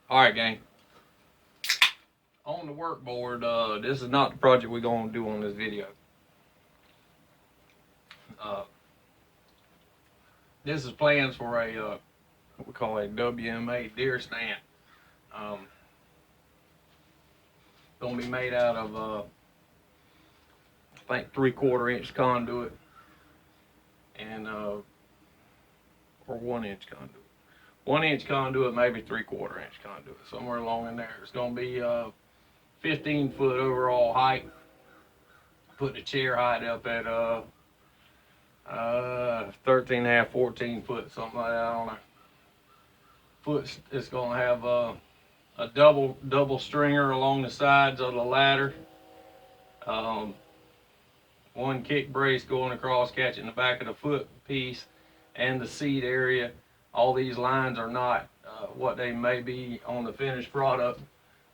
Alright, gang. On the workboard, this is not the project we're going to do on this video. Uh, this is plans for what we call a WMA deer stand. Going to be made out of, I think, 3/4 inch conduit and, or 1 inch conduit. 1 inch conduit, maybe 3/4 inch conduit, somewhere along in there. It's going to be 15-foot overall height. Put the chair height up at 13 and a half, 14 foot, something like that. I don't know. Foot. It's gonna have a double stringer along the sides of the ladder. Um, One kick brace going across, catching the back of the foot piece and the seat area. All these lines are not what they may be on the finished product,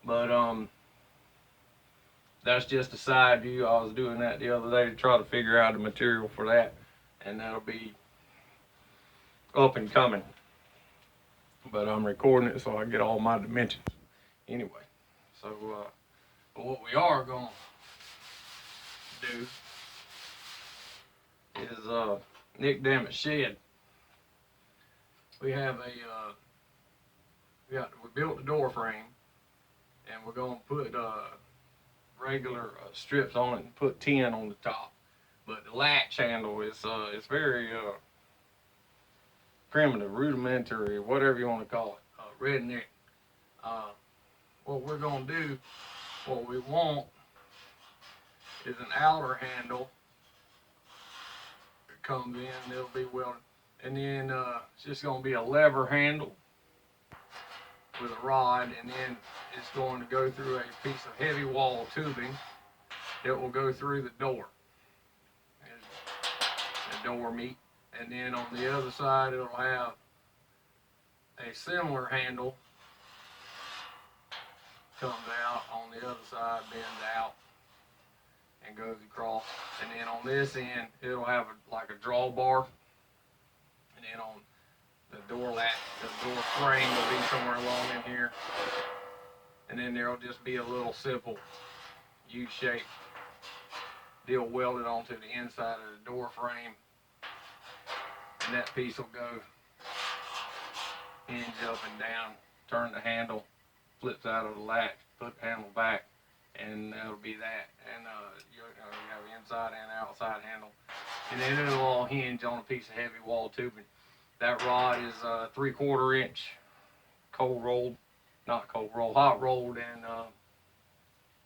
but that's just a side view. I was doing that the other day to try to figure out the material for that, and that'll be up and coming. But I'm recording it so I get all my dimensions. Anyway, so but what we are going to do is Nick Dammett's shed. We have we built the door frame, and we're going to put regular strips on it and put tin on the top. But the latch handle is it's very primitive, rudimentary, whatever you want to call it, redneck. What we're going to do, what we want, is an outer handle that comes in, it'll be welded, and then it's just going to be a lever handle with a rod, and then it's going to go through a piece of heavy wall tubing that will go through the door, the door meat, and then on the other side it'll have a similar handle, comes out on the other side, bends out and goes across, and then on this end it'll have like a drawbar, and then on the door latch, the door frame will be somewhere along in here, and then there'll just be a little simple U-shaped deal welded onto the inside of the door frame, and that piece will go hinge up and down, turn the handle, flips out of the latch, put the handle back, and that'll be that. And you have the inside and outside handle, and then it'll all hinge on a piece of heavy wall tubing. That rod is 3/4 inch cold rolled, not cold rolled, hot rolled, and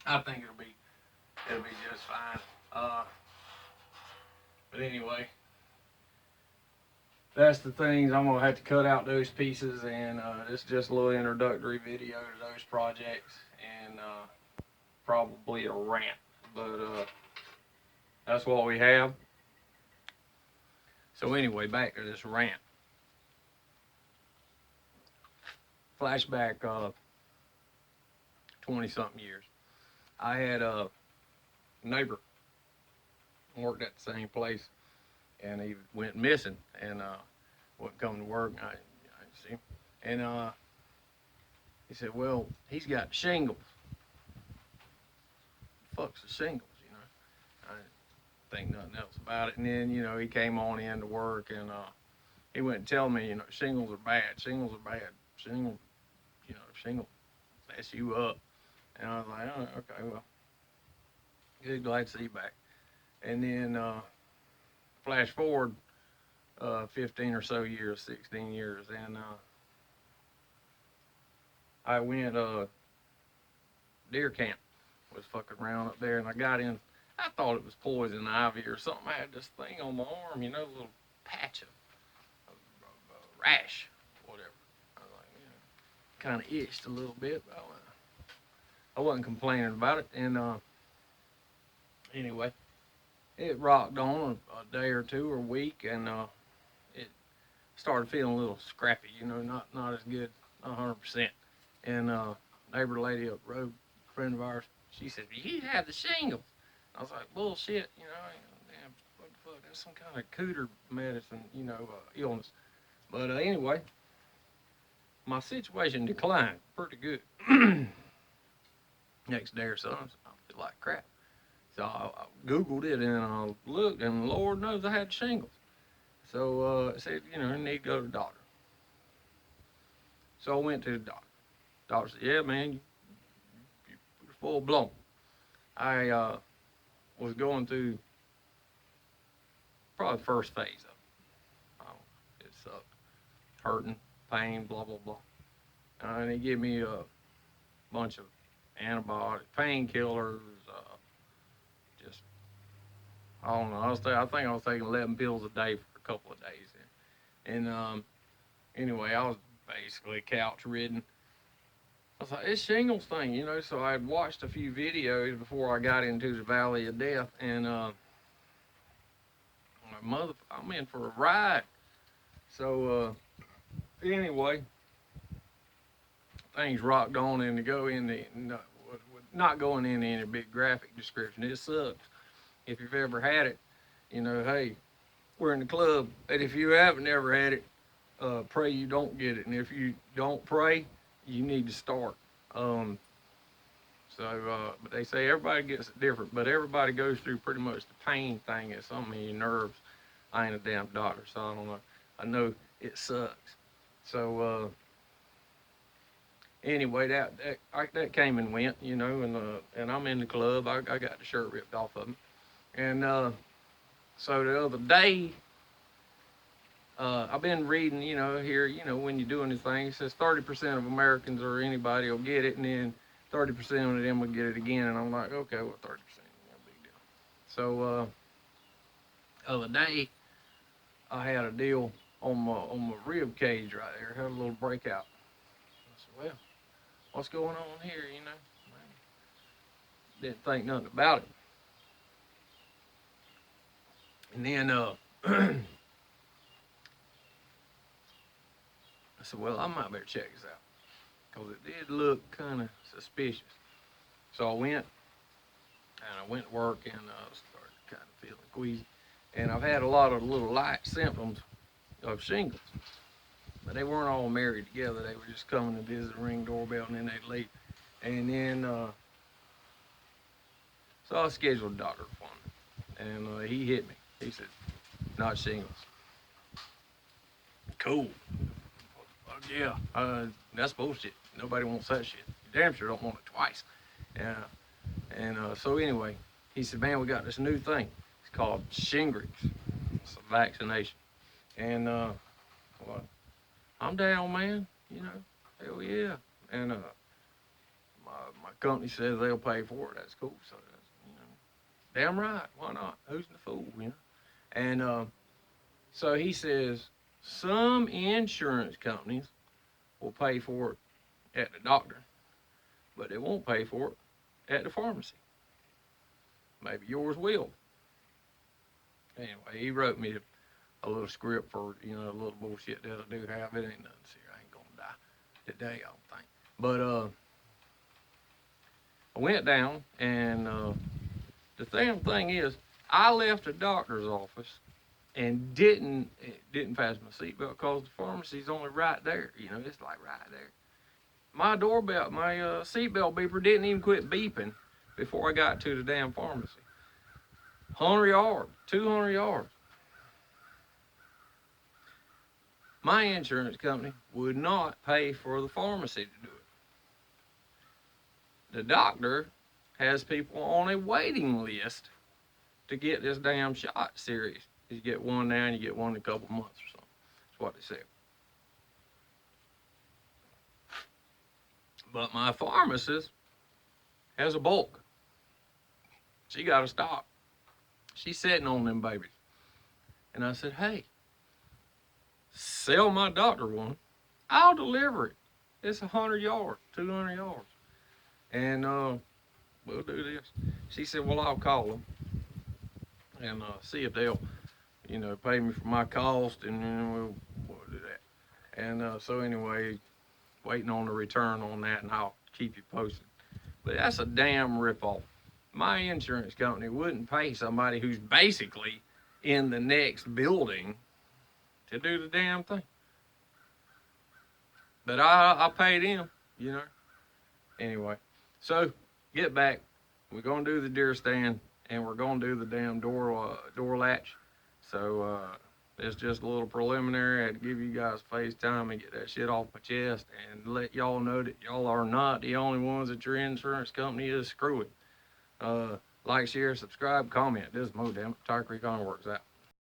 I think it'll be just fine. But anyway, that's the things. I'm gonna have to cut out those pieces, and this is just a little introductory video to those projects, and probably a rant, but that's what we have. So anyway, back to this rant. Flashback 20-something years. I had a neighbor worked at the same place, and he went missing and wouldn't come to work. I didn't see him, and he said, "Well, he's got shingles." Fuck's the shingles, you know? I didn't think nothing else about it. And then he came on in to work, and he went and tell me, shingles are bad. Shingles are bad. Shingles mess you up. And I was like, oh, okay, well, good, glad to see you back. And then flash forward 15 or so years, 16 years, and I went deer camp, was fucking around up there, and I got in. I thought it was poison ivy or something. I had this thing on my arm, a little patch of rash, whatever. I was like, kind of itched a little bit, but I wasn't complaining about it. And anyway, it rocked on a day or two or a week, and it started feeling a little scrappy, not as good, not 100%. And neighbor lady up the road, friend of ours, she said, "You have the shingles." I was like, "Bullshit, damn, what the fuck? That's some kind of cooter medicine, illness." But anyway, my situation declined pretty good. Next day or so, I feel like crap. So I Googled it and I looked, and Lord knows I had shingles. So it said, you know, I need to go to the doctor. So I went to the doctor. Doctor said, yeah, man, you're full blown. I was going through probably the first phase of it. It sucked. Hurting, pain, blah, blah, blah. And he gave me a bunch of antibiotics, painkillers, just, I don't know. I think I was taking 11 pills a day for a couple of days. And anyway, I was basically couch ridden. I was like, it's shingles thing, you know. So I had watched a few videos before I got into the Valley of Death, and I'm in for a ride. So anyway, things rocked on and to go in the not going into any big graphic description. It sucks. If you've ever had it, you know, hey, we're in the club, and if you haven't ever had it, pray you don't get it, and if you don't pray, you need to start. Um, but they say everybody gets it different, but everybody goes through pretty much the pain thing at some of your nerves. I ain't a damn doctor, so I don't know. I know it sucks. So anyway, that came and went, you know, and I'm in the club. I got the shirt ripped off of me, and so the other day, I've been reading, you know, here, you know, when you're doing this thing, it says 30% of Americans or anybody will get it, and then 30% of them will get it again. And I'm like, okay, well, 30%, no big deal. So other day, I had a deal on my rib cage right there. Had a little breakout. I said, well, what's going on here? You know, didn't think nothing about it. And then I said, well, I might better check this out because it did look kind of suspicious. So I went to work and started kind of feeling queasy. And I've had a lot of little light symptoms of shingles, but they weren't all married together. They were just coming to visit, ring doorbell, and then they'd leave. And then, so I scheduled a doctor appointment, and he hit me. He said, not shingles. Cool. Yeah, that's bullshit. Nobody wants that shit. You damn sure don't want it twice. Yeah. And so anyway, he said, man, we got this new thing. It's called Shingrix. It's a vaccination. And well, I'm down, man. You know, hell yeah. And my company says they'll pay for it. That's cool. So that's, you know, damn right. Why not? Who's the fool? You know. And so he says some insurance companies will pay for it at the doctor, but they won't pay for it at the pharmacy. Maybe yours will. Anyway, he wrote me a little script for, you know, a little bullshit that I do have. It ain't nothing serious. I ain't gonna die today, I don't think. But I went down, and the damn thing is, I left the doctor's office and didn't pass my seatbelt because the pharmacy's only right there. You know, it's like right there. My doorbell, my seatbelt beeper didn't even quit beeping before I got to the damn pharmacy. 100 yards, 200 yards. My insurance company would not pay for the pharmacy to do it. The doctor has people on a waiting list to get this damn shot series. You get one now and you get one in a couple months or something. That's what they said. But my pharmacist has a bulk. She got to stop. She's sitting on them babies. And I said, hey, sell my doctor one. I'll deliver it. It's 100 yards, 200 yards. And we'll do this. She said, well, I'll call them and see if they'll, you know, pay me for my cost, and then we'll do that. And so anyway, waiting on the return on that, and I'll keep you posted. But that's a damn ripoff. My insurance company wouldn't pay somebody who's basically in the next building to do the damn thing. But I paid him, you know. Anyway, so get back. We're gonna do the deer stand, and we're gonna do the damn door latch. So it's just a little preliminary. I had to give you guys FaceTime and get that shit off my chest, and let y'all know that y'all are not the only ones that your insurance company is screwing. Like, share, subscribe, comment. This is Mo, damn it. Tire Creek on works out.